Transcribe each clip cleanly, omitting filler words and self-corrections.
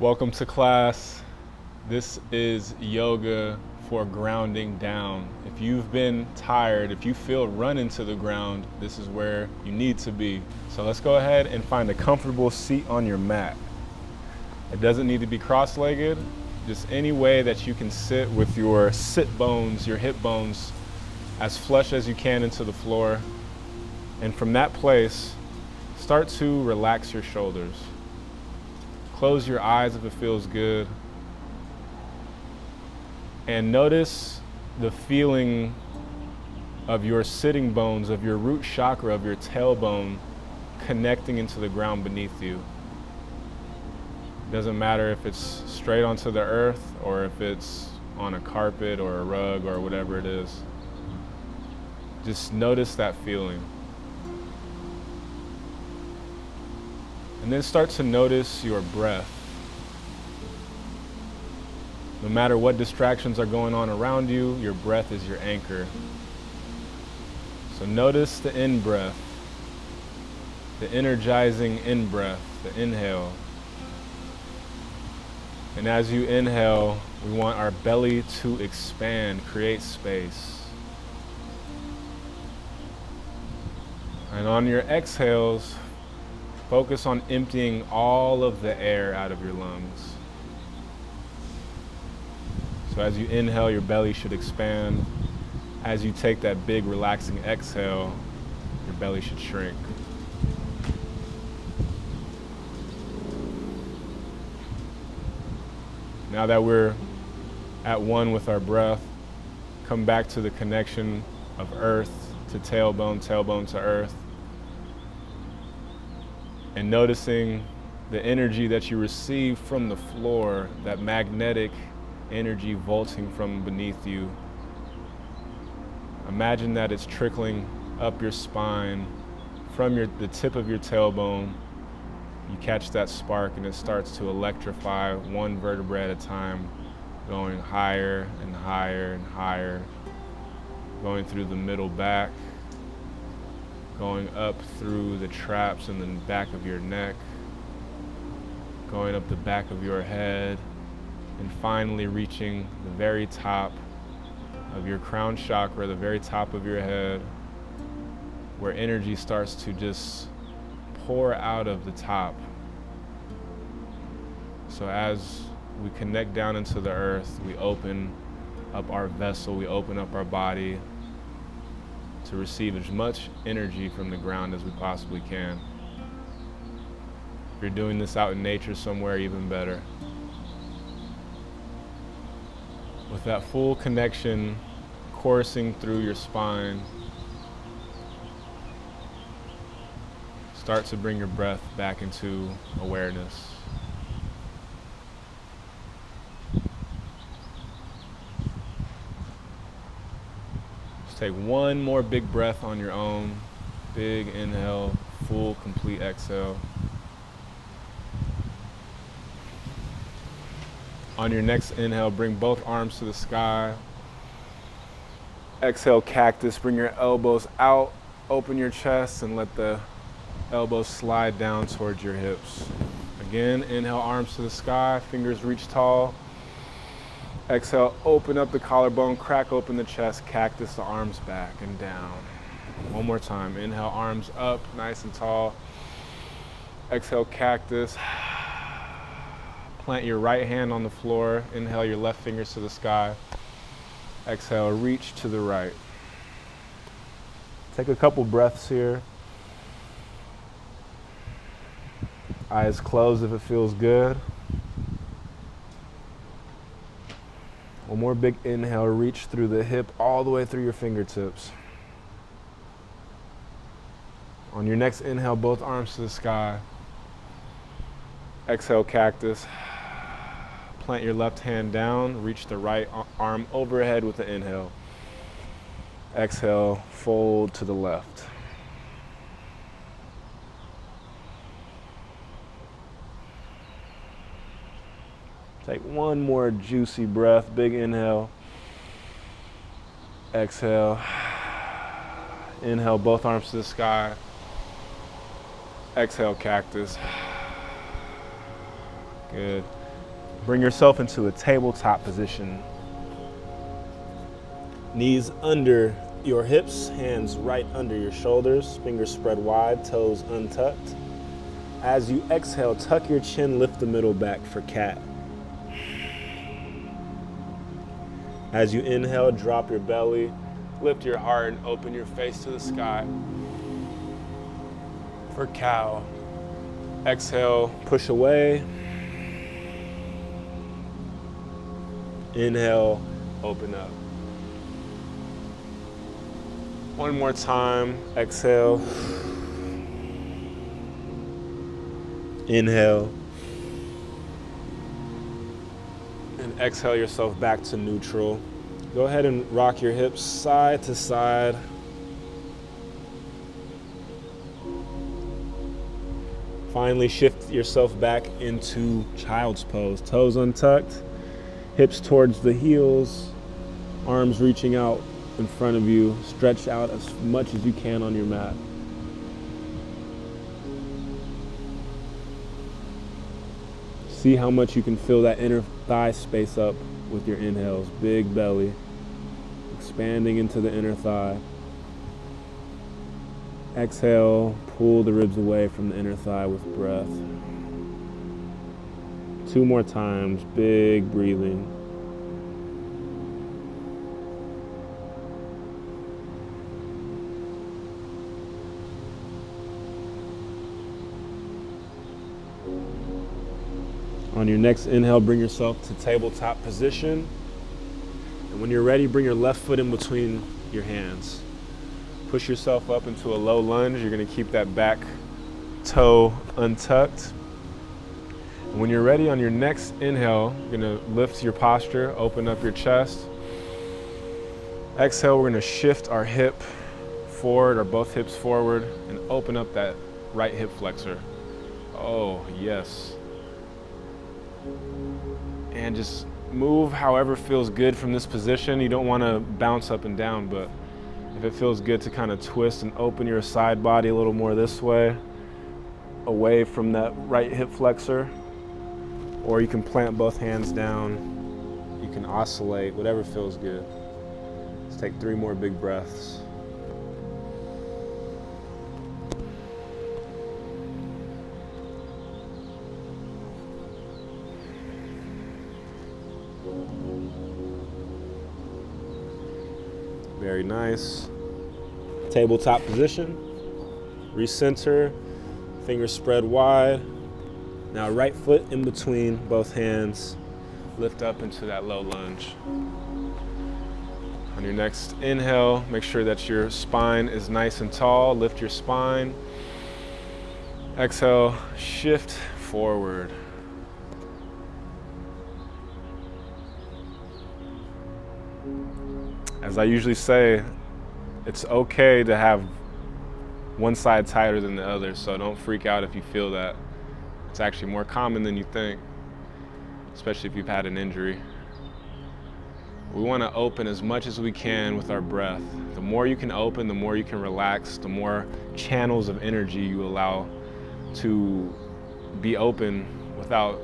Welcome to class. This is yoga for grounding down. If you've been tired, if you feel run into the ground, this is where you need to be. So let's go ahead and find a comfortable seat on your mat. It doesn't need to be cross-legged, just any way that you can sit with your sit bones, your hip bones, as flush as you can into the floor. And from that place, start to relax your shoulders. Close your eyes if it feels good. And notice the feeling of your sitting bones, of your root chakra, of your tailbone connecting into the ground beneath you. It doesn't matter if it's straight onto the earth or if it's on a carpet or a rug or whatever it is. Just notice that feeling. And then start to notice your breath. No matter what distractions are going on around you, your breath is your anchor. So notice the in-breath, the energizing in-breath, the inhale. And as you inhale, we want our belly to expand, create space. And on your exhales, focus on emptying all of the air out of your lungs. So as you inhale, your belly should expand. As you take that big relaxing exhale, your belly should shrink. Now that we're at one with our breath, come back to the connection of earth to tailbone, tailbone to earth. And noticing the energy that you receive from the floor, that magnetic energy vaulting from beneath you. Imagine that it's trickling up your spine from the tip of your tailbone. You catch that spark and it starts to electrify one vertebra at a time, going higher and higher and higher, going through the middle back, going up through the traps in the back of your neck, going up the back of your head, and finally reaching the very top of your crown chakra, the very top of your head, where energy starts to just pour out of the top. So as we connect down into the earth, we open up our vessel, we open up our body to receive as much energy from the ground as we possibly can. If you're doing this out in nature somewhere, even better. With that full connection coursing through your spine, start to bring your breath back into awareness. Just take one more big breath on your own. Big inhale, full, complete exhale. On your next inhale, bring both arms to the sky. Exhale, cactus. Bring your elbows out, open your chest, and let the elbows slide down towards your hips. Again, inhale, arms to the sky, fingers reach tall. Exhale, open up the collarbone, crack open the chest, cactus, the arms back and down. One more time. Inhale, arms up, nice and tall. Exhale, cactus. Plant your right hand on the floor. Inhale, your left fingers to the sky. Exhale, reach to the right. Take a couple breaths here. Eyes closed if it feels good. One more big inhale, reach through the hip all the way through your fingertips. On your next inhale, both arms to the sky. Exhale, cactus. Plant your left hand down, reach the right arm overhead with the inhale. Exhale, fold to the left. Take one more juicy breath, big inhale. Exhale. Inhale, both arms to the sky. Exhale, cactus. Good. Bring yourself into a tabletop position. Knees under your hips, hands right under your shoulders, fingers spread wide, toes untucked. As you exhale, tuck your chin, lift the middle back for cat. As you inhale, drop your belly, lift your heart, and open your face to the sky. For cow. Exhale, push away. Inhale, open up. One more time, exhale. Inhale. And exhale yourself back to neutral. Go ahead and rock your hips side to side. Finally, shift yourself back into child's pose. Toes untucked, hips towards the heels, arms reaching out in front of you. Stretch out as much as you can on your mat. See how much you can fill that inner thigh space up with your inhales. Big belly, expanding into the inner thigh. Exhale, pull the ribs away from the inner thigh with breath. 2 more times, big breathing. On your next inhale, bring yourself to tabletop position. And when you're ready, bring your left foot in between your hands. Push yourself up into a low lunge. You're gonna keep that back toe untucked. And when you're ready, on your next inhale, you're gonna lift your posture, open up your chest. Exhale, we're gonna shift our hip forward, or both hips forward, and open up that right hip flexor. Oh, yes. And just move however feels good from this position. You don't want to bounce up and down, but if it feels good to kind of twist and open your side body a little more this way, away from that right hip flexor, or you can plant both hands down. You can oscillate, whatever feels good. Let's take 3 more big breaths. Very nice. Tabletop position. Recenter, fingers spread wide. Now right foot in between both hands. Lift up into that low lunge. On your next inhale, make sure that your spine is nice and tall. Lift your spine. Exhale, shift forward. As I usually say, it's okay to have one side tighter than the other, so don't freak out if you feel that. It's actually more common than you think, especially if you've had an injury. We want to open as much as we can with our breath. The more you can open, the more you can relax, the more channels of energy you allow to be open without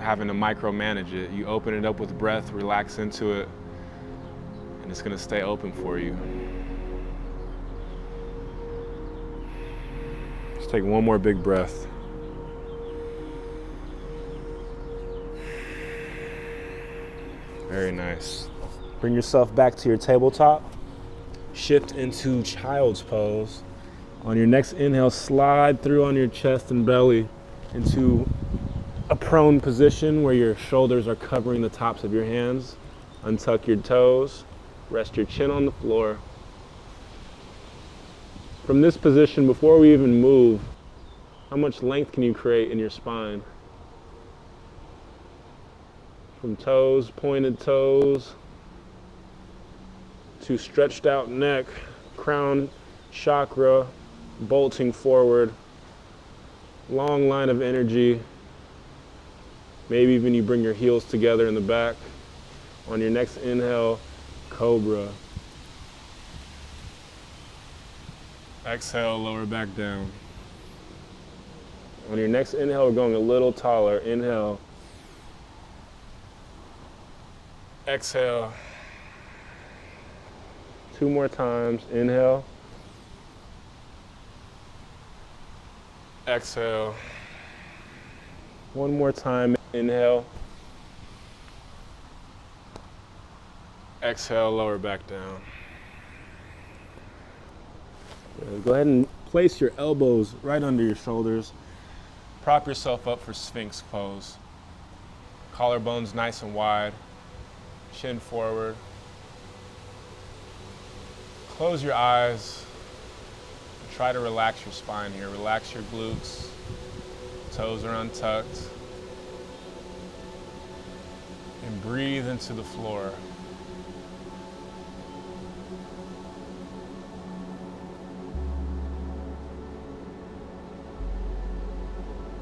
having to micromanage it. You open it up with breath, relax into it, and it's gonna stay open for you. Let's take 1 more big breath. Very nice. Bring yourself back to your tabletop. Shift into child's pose. On your next inhale, slide through on your chest and belly into a prone position where your shoulders are covering the tops of your hands. Untuck your toes. Rest your chin on the floor. From this position, before we even move, how much length can you create in your spine? From toes, pointed toes, to stretched out neck, crown chakra, bolting forward, long line of energy. Maybe even you bring your heels together in the back. On your next inhale, cobra. Exhale, lower back down. On your next inhale, we're going a little taller. Inhale. Exhale. 2 more times. Inhale. Exhale. 1 more time. Inhale. Exhale, lower back down. Go ahead and place your elbows right under your shoulders. Prop yourself up for Sphinx pose. Collarbones nice and wide. Chin forward. Close your eyes. Try to relax your spine here. Relax your glutes. Toes are untucked. And breathe into the floor.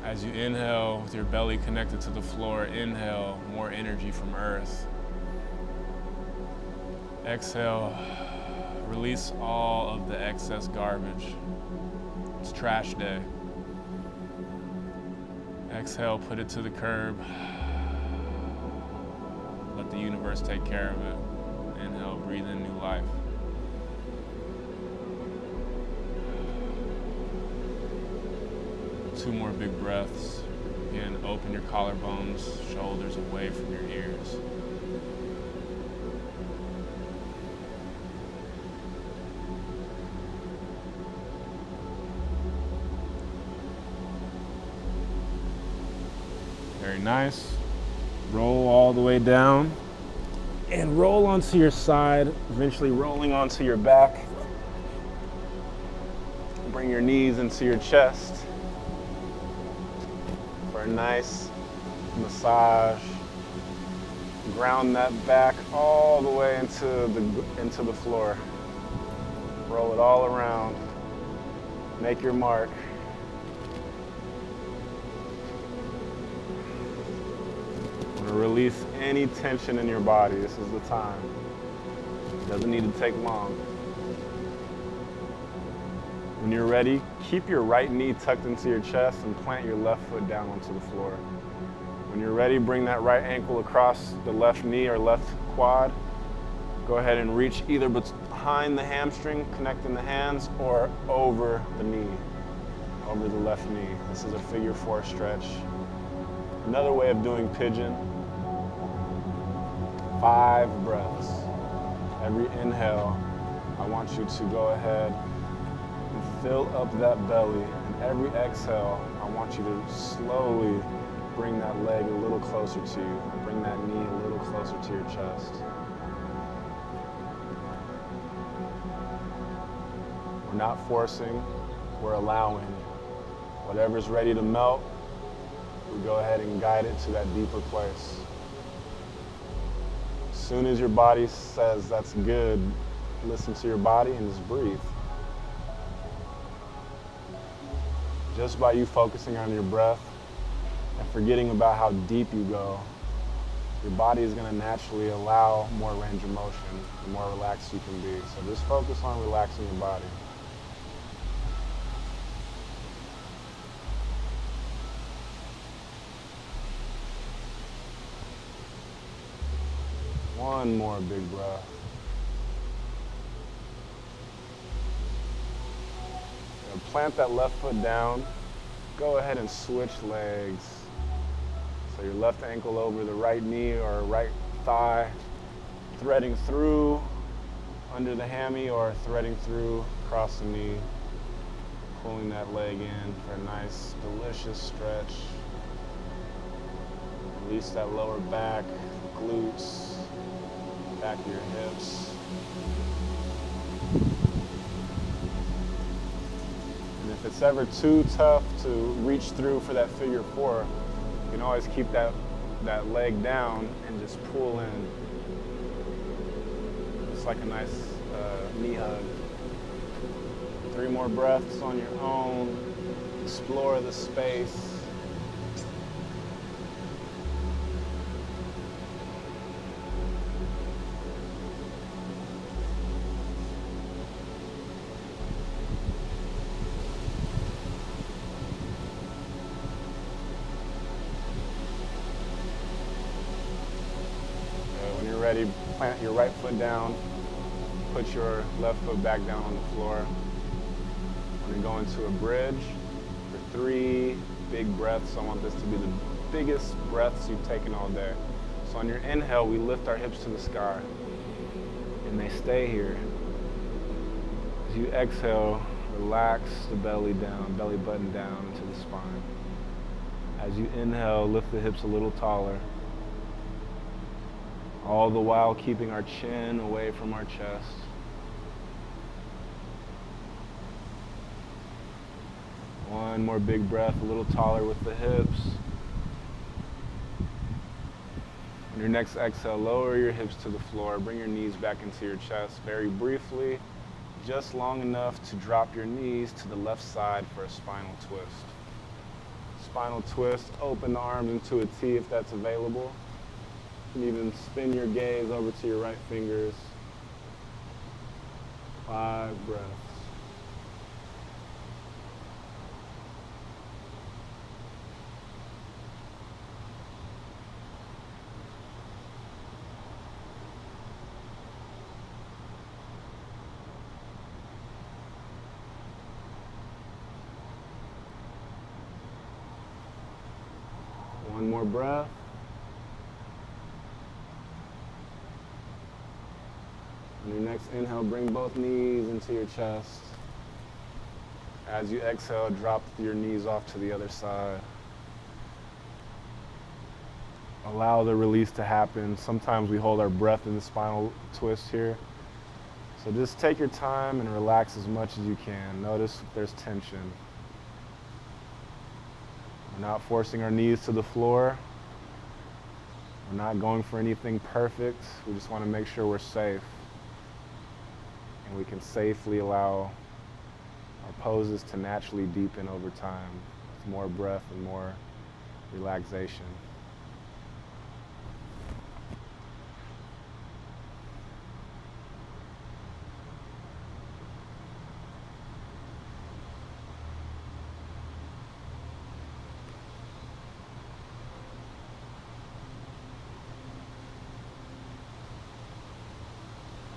As you inhale with your belly connected to the floor, inhale more energy from earth. Exhale, release all of the excess garbage. It's trash day. Exhale, put it to the curb. Let the universe take care of it. Inhale, breathe in new life. Two more big breaths. Again, open your collarbones, shoulders away from your ears. Very nice. Roll all the way down and roll onto your side, eventually rolling onto your back. Bring your knees into your chest. For a nice massage. Ground that back all the way into the floor. Roll it all around. Make your mark. Want to release any tension in your body. This is the time. Doesn't need to take long. When you're ready, keep your right knee tucked into your chest and plant your left foot down onto the floor. When you're ready, bring that right ankle across the left knee or left quad. Go ahead and reach either behind the hamstring, connecting the hands, or over the knee, over the left knee. This is a figure 4 stretch. Another way of doing pigeon. 5 breaths. Every inhale, I want you to go ahead and fill up that belly. And every exhale, I want you to slowly bring that leg a little closer to you. Bring that knee a little closer to your chest. We're not forcing, we're allowing. Whatever's ready to melt, we go ahead and guide it to that deeper place. As soon as your body says that's good, listen to your body and just breathe. Just by you focusing on your breath and forgetting about how deep you go, your body is going to naturally allow more range of motion, the more relaxed you can be. So just focus on relaxing your body. One more big breath. And plant that left foot down. Go ahead and switch legs. So your left ankle over the right knee or right thigh, threading through under the hammy or threading through across the knee. Pulling that leg in for a nice, delicious stretch. Release that lower back, glutes, back of your hips. And if it's ever too tough to reach through for that figure 4, you can always keep that leg down and just pull in. Just like a nice knee hug. 3 more breaths on your own. Explore the space. ready, plant your right foot down, put your left foot back down on the floor. We're gonna go into a bridge for 3 big breaths. I want this to be the biggest breaths you've taken all day. So on your inhale, we lift our hips to the sky, and they stay here. As you exhale, relax the belly down, belly button down into the spine. As you inhale, lift the hips a little taller, all the while keeping our chin away from our chest. One more big breath, a little taller with the hips. On your next exhale, lower your hips to the floor, bring your knees back into your chest very briefly, just long enough to drop your knees to the left side for a spinal twist. Spinal twist, open the arms into a T if that's available. You can even spin your gaze over to your right fingers. 5 breaths. One more breath. On your next inhale, bring both knees into your chest. As you exhale, drop your knees off to the other side. Allow the release to happen. Sometimes we hold our breath in the spinal twist here. So just take your time and relax as much as you can. Notice if there's tension. We're not forcing our knees to the floor. We're not going for anything perfect. We just want to make sure we're safe. And we can safely allow our poses to naturally deepen over time with more breath and more relaxation.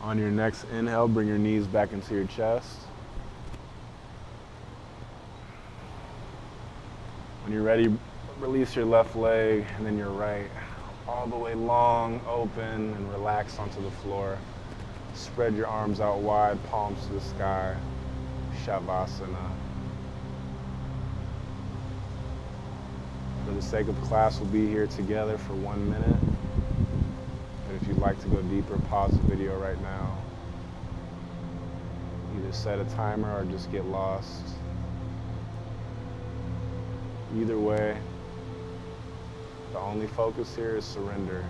On your next inhale, bring your knees back into your chest. When you're ready, release your left leg and then your right, all the way long, open, and relax onto the floor. Spread your arms out wide, palms to the sky, Shavasana. For the sake of class, we'll be here together for 1 minute. If you'd like to go deeper, pause the video right now. Either set a timer or just get lost. Either way, the only focus here is surrender.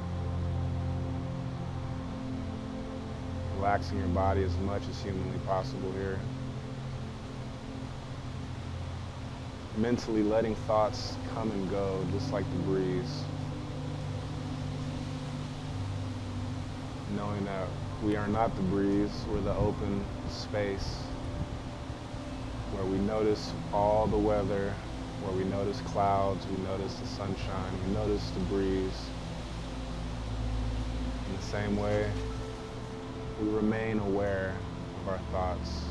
Relaxing your body as much as humanly possible here. Mentally letting thoughts come and go just like the breeze. Knowing that we are not the breeze, we're the open space where we notice all the weather, where we notice clouds, we notice the sunshine, we notice the breeze. In the same way, we remain aware of our thoughts.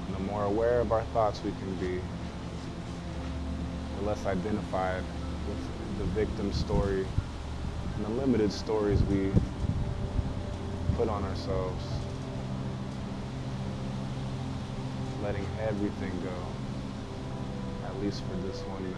And the more aware of our thoughts we can be, the less identified with the victim story and the limited stories we put on ourselves, letting everything go, at least for this 1 minute.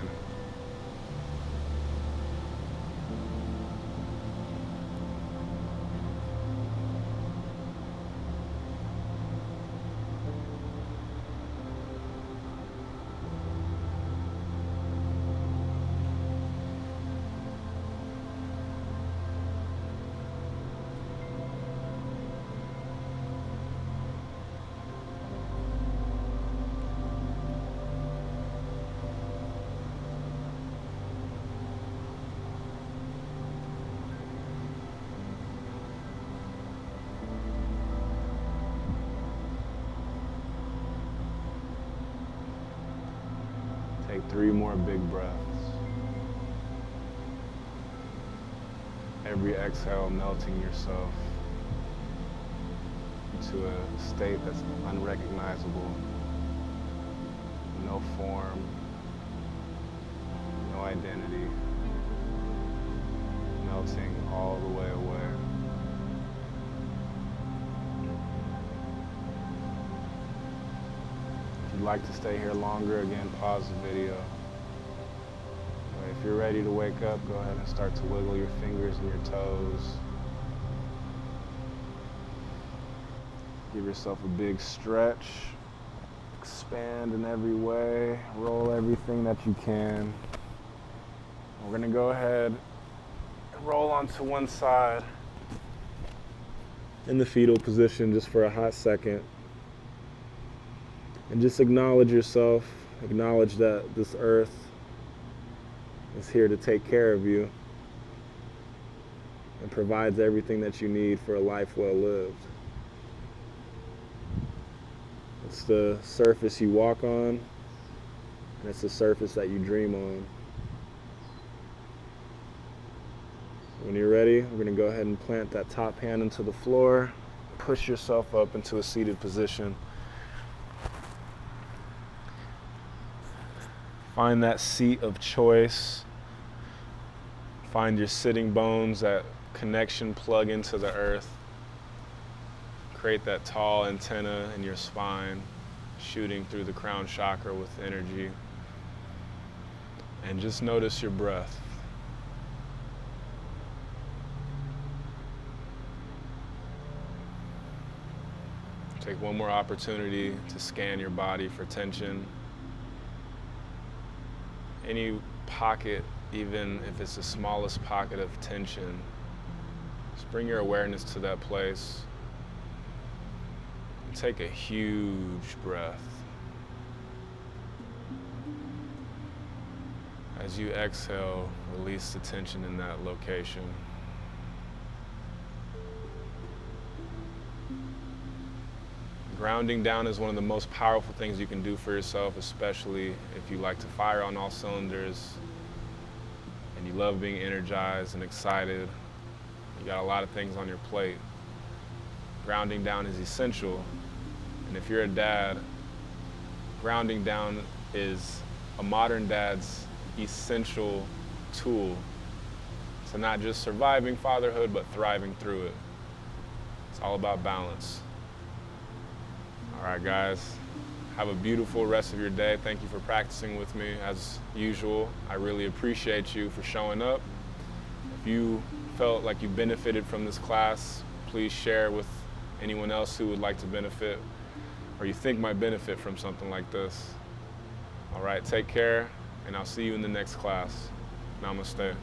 Take 3 more big breaths. Every exhale, melting yourself into a state that's unrecognizable. No form, no identity, melting all the way away. If you'd like to stay here longer, again, pause the video. If you're ready to wake up, go ahead and start to wiggle your fingers and your toes. Give yourself a big stretch. Expand in every way. Roll everything that you can. We're going to go ahead and roll onto one side in the fetal position just for a hot second. And just acknowledge yourself. Acknowledge that this earth is here to take care of you and provides everything that you need for a life well lived. It's the surface you walk on, and it's the surface that you dream on. When you're ready, we're going to go ahead and plant that top hand into the floor, push yourself up into a seated position. Find that seat of choice. Find your sitting bones, that connection plug into the earth. Create that tall antenna in your spine, shooting through the crown chakra with energy. And just notice your breath. Take one more opportunity to scan your body for tension. Any pocket, even if it's the smallest pocket of tension, just bring your awareness to that place. And take a huge breath. As you exhale, release the tension in that location. Grounding down is one of the most powerful things you can do for yourself, especially if you like to fire on all cylinders and you love being energized and excited. You got a lot of things on your plate. Grounding down is essential. And if you're a dad, grounding down is a modern dad's essential tool to not just surviving fatherhood, but thriving through it. It's all about balance. All right, guys, have a beautiful rest of your day. Thank you for practicing with me as usual. I really appreciate you for showing up. If you felt like you benefited from this class, please share with anyone else who would like to benefit or you think might benefit from something like this. All right, take care, and I'll see you in the next class. Namaste.